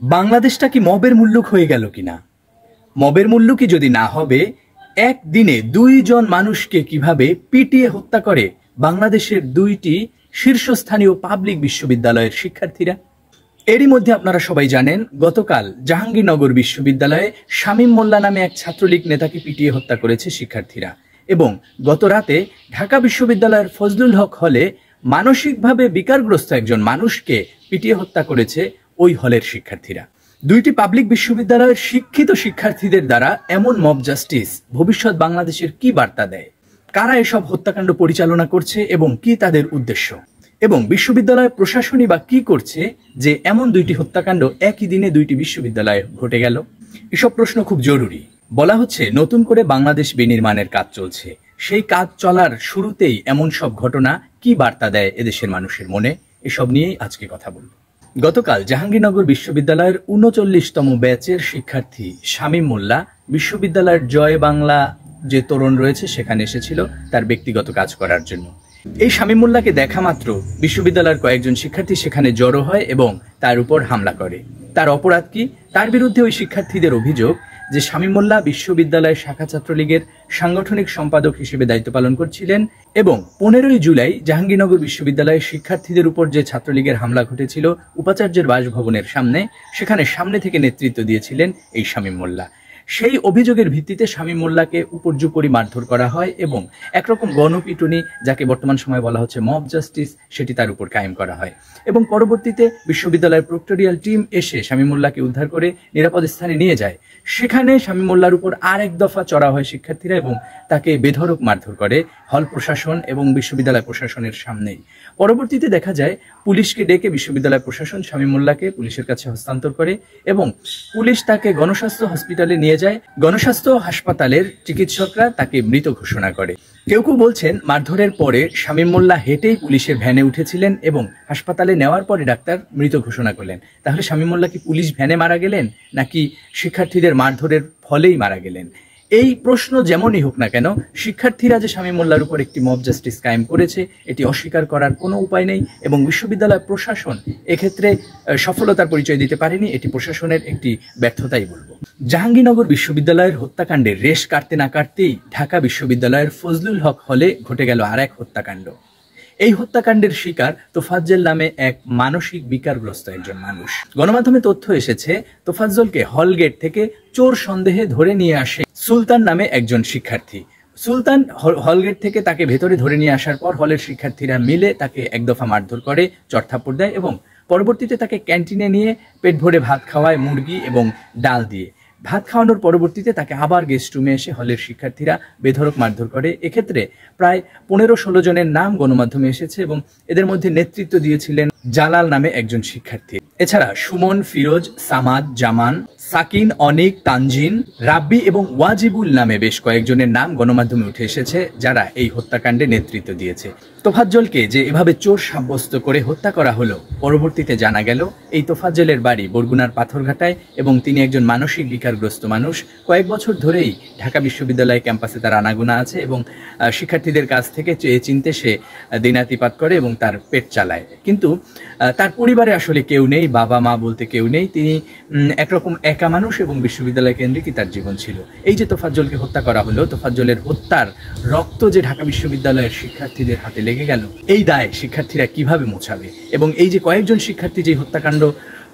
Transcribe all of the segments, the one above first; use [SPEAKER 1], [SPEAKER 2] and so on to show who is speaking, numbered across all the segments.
[SPEAKER 1] বাংলাদেশটা কি মবের মুল্লুক হয়ে গেল কিনা? মবের মুল্লুকই যদি না হবে, একদিনে 2 জন মানুষকে কিভাবে পিটিয়ে হত্যা করে বাংলাদেশের 2টি শীর্ষস্থানীয় পাবলিক বিশ্ববিদ্যালয়ের শিক্ষার্থীরা। এরই মধ্যে আপনারা সবাই জানেন, গতকাল জাহাঙ্গীরনগর বিশ্ববিদ্যালয়ে শামীম মোল্লা নামে এক ছাত্রলীগ নেতাকে পিটিয়ে হত্যা করেছে শিক্ষার্থীরা। এবং গত রাতে ঢাকা বিশ্ববিদ্যালয়ের ফজলুল হক হলে মানসিকভাবে বিকারগ্রস্ত একজন মানুষকে পিটিয়ে হত্যা করেছে ওই হলের শিক্ষার্থীরা। 2টি পাবলিক বিশ্ববিদ্যালয়ের শিক্ষিত শিক্ষার্থীদের দ্বারা এমন মব জাস্টিস ভবিষ্যৎ বাংলাদেশের কি বার্তা দেয়? কারা এসব হত্যাকাণ্ড পরিচালনা করছে এবং কি তাদের উদ্দেশ্য? এবং বিশ্ববিদ্যালয় প্রশাসনই বা কি করছে যে এমন 2টি হত্যাকাণ্ড একই দিনে 2টি বিশ্ববিদ্যালয়ে ঘটে গেল? এসব প্রশ্ন খুব জরুরি। বলা হচ্ছে নতুন করে বাংলাদেশ বিনির্মাণের কাজ চলছে। সেই কাজ চলার শুরুতেই এমন সব ঘটনা কি বার্তা দেয় এদেশের মানুষের মনে? এসব নিয়েই আজকে কথা বলব। গতকাল জাহাঙ্গীরনগর বিশ্ববিদ্যালয়ের 39তম ব্যাচের শিক্ষার্থী শামীম মোল্লা বিশ্ববিদ্যালয়ের জয় বাংলা যে তোরণ রয়েছে সেখানে এসেছিল তার ব্যক্তিগত কাজ করার জন্য। এই শামীম মোল্লাকে দেখা মাত্র বিশ্ববিদ্যালয়ের কয়েকজন শিক্ষার্থী সেখানে জড়ো হয় এবং তার উপর হামলা করে। তার অপরাধ কি? তার বিরুদ্ধে ওই শিক্ষার্থীদের অভিযোগ যে শামীম মোল্লা বিশ্ববিদ্যালয়ের শাখা ছাত্রলীগের সাংগঠনিক সম্পাদক হিসেবে দায়িত্ব পালন করছিলেন এবং 15ই জুলাই জাহাঙ্গীরনগর বিশ্ববিদ্যালয়ের শিক্ষার্থীদের উপর যে ছাত্রলীগের হামলা ঘটেছিল উপাচার্যের বাসভবনের সামনে, সেখানে সামনে থেকে নেতৃত্ব দিয়েছিলেন এই শামীম মোল্লা। সেই অভিযোগের ভিত্তিতে শামীম মোল্লাকে উপর্যুপরি মারধর করা হয় এবং একরকম গণপিটুনি, যাকে বর্তমান সময়ে বলা হচ্ছে মব জাস্টিস, সেটি তার উপর কায়েম করা হয়। এবং পরবর্তীতে বিশ্ববিদ্যালয়ের প্রক্টোরিয়াল টিম এসে শামীম মোল্লাকে উদ্ধার করে নিরাপদ স্থানে নিয়ে যায়। সেখানে শামীম মোল্লার উপর আর এক দফা চড়া হয় শিক্ষার্থীরা এবং তাকে বেধড়ক মারধর করে হল প্রশাসন এবং বিশ্ববিদ্যালয় প্রশাসনের সামনেই। পরবর্তীতে দেখা যায় পুলিশকে ডেকে বিশ্ববিদ্যালয় প্রশাসন শামীম মোল্লাকে পুলিশের কাছে হস্তান্তর করে এবং পুলিশ তাকে গণস্বাস্থ্য হসপিটালে নিয়ে যায়। গণস্বাস্থ্য হাসপাতালের চিকিৎসকরা তাকে মৃত ঘোষণা করে। কেউ কেউ বলছেন মারধরের পরে শামীম মোল্লা হেঁটেই পুলিশের ভ্যানে উঠেছিলেন এবং হাসপাতালে নেওয়ার পরে ডাক্তার মৃত ঘোষণা করলেন। তাহলে শামীম মোল্লা কি পুলিশ ভ্যানে মারা গেলেন নাকি শিক্ষার্থীদের মারধরের ফলেই মারা গেলেন? এই প্রশ্ন যেমনই হোক না কেন, শিক্ষার্থীরা যে শামীম মোল্লার উপর একটি মব জাস্টিস কায়েম করেছে এটি অস্বীকার করার কোনো উপায় নেই এবং বিশ্ববিদ্যালয় প্রশাসন এক্ষেত্রে সফলতার পরিচয় দিতে পারেনি। এটি প্রশাসনের একটি ব্যর্থতাই বলবো। জাহাঙ্গীরনগর বিশ্ববিদ্যালয়ের হত্যাকাণ্ডের রেশ কাটতে না কাটতেই ঢাকা বিশ্ববিদ্যালয়ের ফজলুল হক হলে ঘটে গেল আর এক হত্যাকাণ্ড। এই হত্যাকাণ্ডের শিকার তোফাজ্জল নামে এক মানসিক বিকারগ্রস্ত একজন মানুষ। গণমাধ্যমে তথ্য এসেছে তোফাজ্জলকে হল গেট থেকে চোর সন্দেহে ধরে নিয়ে আসে সুলতান নামে একজন শিক্ষার্থী। সুলতান হলগেট থেকে তাকে ভেতরে ধরে নিয়ে আসার পর হলের শিক্ষার্থীরা মিলে তাকে এক দফা মারধর করে, চড়থাপ্পড় দেয় এবং পরবর্তীতে তাকে ক্যান্টিনে নিয়ে পেট ভরে ভাত খাওয়ায় মুরগি এবং ডাল দিয়ে। ভাত খাওয়ানোর পরবর্তীতে তাকে আবার গেস্ট রুমে এসে হলের শিক্ষার্থীরা বেধড়ক মারধর করে। এক্ষেত্রে প্রায় 15-16 জনের নাম গণমাধ্যমে এসেছে এবং এদের মধ্যে নেতৃত্ব দিয়েছিলেন জালাল নামে একজন শিক্ষার্থী। এছাড়া সুমন, ফিরোজ, সামাদ, জামান, সাকিন, অনিক, তানজিন, রাব্বি এবং ওয়াজিবুল নামে বেশ কয়েকজনের নাম গণমাধ্যমে উঠে এসেছে যারা এই হত্যাকাণ্ডে নেতৃত্ব দিয়েছে। তোফাজ্জলকে যে এভাবে চোর সাব্যস্ত করে হত্যা করা হলো, পরবর্তীতে জানা গেল এই তোফাজ্জলের বাড়ি বরগুনার পাথরঘাটায় এবং তিনি একজন মানসিক বিকারগ্রস্ত মানুষ। কয়েক বছর ধরেই ঢাকা বিশ্ববিদ্যালয় ক্যাম্পাসে তার আনাগোনা আছে এবং শিক্ষার্থীদের কাছ থেকে চেয়ে চিনতে সে দিনাতিপাত করে এবং তার পেট চালায়। কিন্তু তার পরিবারে আসলে কেউ নেই, বাবা মা বলতে কেউ নেই। তিনি একরকম একা মানুষ এবং বিশ্ববিদ্যালয় কেন্দ্রিকই তার জীবন ছিল। এই যে তোফাজ্জলকে হত্যা করা হলো, তোফাজ্জলের হত্যার রক্ত যে ঢাকা বিশ্ববিদ্যালয়ের শিক্ষার্থীদের হাতে লেগে গেল, এই দায় শিক্ষার্থীরা কিভাবে মোছাবে? এবং এই যে কয়েকজন শিক্ষার্থী যে হত্যাকাণ্ড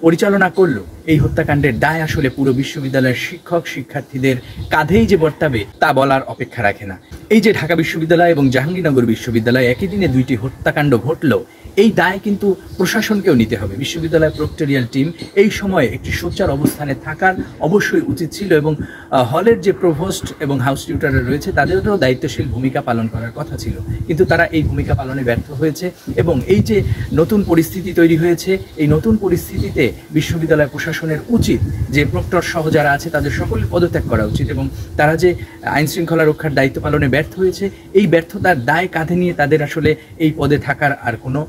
[SPEAKER 1] পরিচালনা করলো, এই হত্যাকাণ্ডের দায় আসলে পুরো বিশ্ববিদ্যালয়ের শিক্ষক শিক্ষার্থীদের কাঁধেই যে বর্তাবে তা বলার অপেক্ষা রাখে না। এই যে ঢাকা বিশ্ববিদ্যালয় এবং জাহাঙ্গীরনগর বিশ্ববিদ্যালয় একই দিনে 2টি হত্যাকাণ্ড ঘটলো, এই দায় কিন্তু প্রশাসনকেও নিতে হবে। বিশ্ববিদ্যালয় প্রক্টোরিয়াল টিম এই সময়ে একটি সোচ্চার অবস্থানে থাকার অবশ্যই উচিত ছিল এবং হলের যে প্রভোস্ট এবং হাউস টিউটাররা রয়েছে তাদেরও দায়িত্বশীল ভূমিকা পালন করার কথা ছিল, কিন্তু তারা এই ভূমিকা পালনে ব্যর্থ হয়েছে। এবং এই যে নতুন পরিস্থিতি তৈরি হয়েছে, এই নতুন পরিস্থিতিতে বিশ্ববিদ্যালয় প্রশাসনের উচিত যে প্রক্টর সহ যারা আছে তাদের সকলের পদত্যাগ করা উচিত এবং তারা যে আইন শৃঙ্খলা রক্ষার দায়িত্ব পালনে ব্যর্থ হয়েছে, এই ব্যর্থতার দায় কাঁধে নিয়ে তাদের আসলে এই পদে থাকার আর কোনো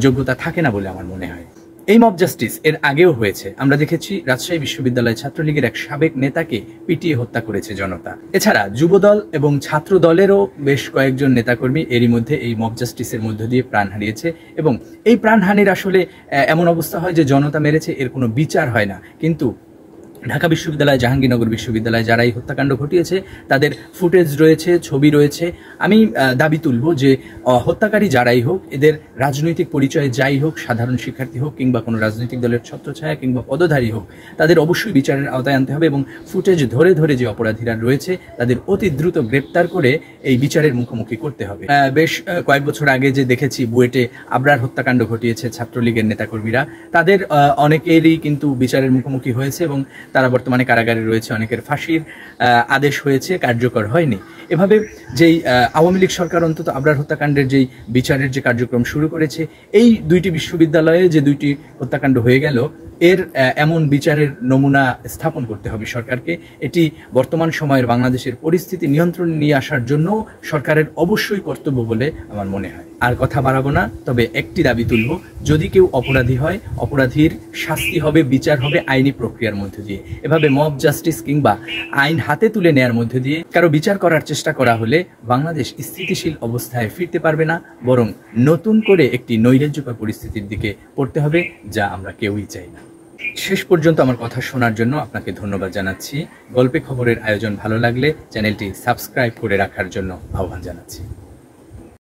[SPEAKER 1] যোগ্যতা থাকে না বলে আমার মনে হয়। এই মব জাস্টিস এর আগেও হয়েছে। আমরা দেখেছি রাজশাহী বিশ্ববিদ্যালয় ছাত্রলীগের এক সাবেক নেতাকে পিটিয়ে হত্যা করেছে জনতা। এছাড়া যুবদল এবং ছাত্র দলেরও বেশ কয়েকজন নেতাকর্মী এরই মধ্যে এই মব জাস্টিসের মধ্য দিয়ে প্রাণ হারিয়েছে, এবং এই প্রাণহানির আসলে এমন অবস্থা হয় যে জনতা মেরেছে, এর কোনো বিচার হয় না। কিন্তু ঢাকা বিশ্ববিদ্যালয়, জাহাঙ্গীরনগর বিশ্ববিদ্যালয় যারা এই হত্যাকাণ্ড ঘটিয়েছে তাদের ফুটেজ রয়েছে, ছবি রয়েছে। আমি দাবি তুলব যে হত্যাকারী যারাই হোক, এদের রাজনৈতিক পরিচয় যাই হোক, সাধারণ শিক্ষার্থী হোক কিংবা কোনো রাজনৈতিক দলের ছত্রছায়া কিংবা পদধারী হোক, তাদের অবশ্যই বিচারের আওতায় আনতে হবে, এবং ফুটেজ ধরে ধরে যে অপরাধীরা রয়েছে তাদের অতি দ্রুত গ্রেপ্তার করে এই বিচারের মুখোমুখি করতে হবে। বেশ কয়েক বছর আগে যে দেখেছি বুয়েটে আবরার হত্যাকাণ্ড ঘটিয়েছে ছাত্রলীগের নেতাকর্মীরা, তাদের অনেকেরই কিন্তু বিচারের মুখোমুখি হয়েছে এবং তারা বর্তমানে কারাগারে রয়েছে, অনেকের ফাঁসির আদেশ হয়েছে, কার্যকর হয়নি। এভাবে যেই আওয়ামী লীগ সরকার অন্তত আবরার হত্যাকাণ্ডের যেই বিচারের যে কার্যক্রম শুরু করেছে, এই দুইটি বিশ্ববিদ্যালয়ে যে দুইটি হত্যাকাণ্ড হয়ে গেল, এর এমন বিচারের নমুনা স্থাপন করতে হবে সরকারকে। এটি বর্তমান সময়ের বাংলাদেশের পরিস্থিতি নিয়ন্ত্রণে নিয়ে আসার জন্য সরকারের অবশ্যই কর্তব্য বলে আমার মনে হয়। আর কথা বাড়াবো না, তবে একটি দাবি তুলব, যদি কেউ অপরাধী হয়, অপরাধীর শাস্তি হবে, বিচার হবে আইনি প্রক্রিয়ার মধ্যে দিয়ে। এভাবে মব জাস্টিস কিংবা আইন হাতে তুলে নেয়ার মধ্যে দিয়ে কারো বিচার করার চেষ্টা করা হলে বাংলাদেশ স্থিতিশীল অবস্থায় ফিরতে পারবে না, বরং নতুন করে একটি নৈরাজ্যকর পরিস্থিতির দিকে পড়তে হবে, যা আমরা কেউই চাই না। শেষ পর্যন্ত আমার কথা শোনার জন্য আপনাকে ধন্যবাদ জানাচ্ছি। গল্পে খবরের আয়োজন ভালো লাগলে চ্যানেলটি সাবস্ক্রাইব করে রাখার জন্য আহ্বান জানাচ্ছি।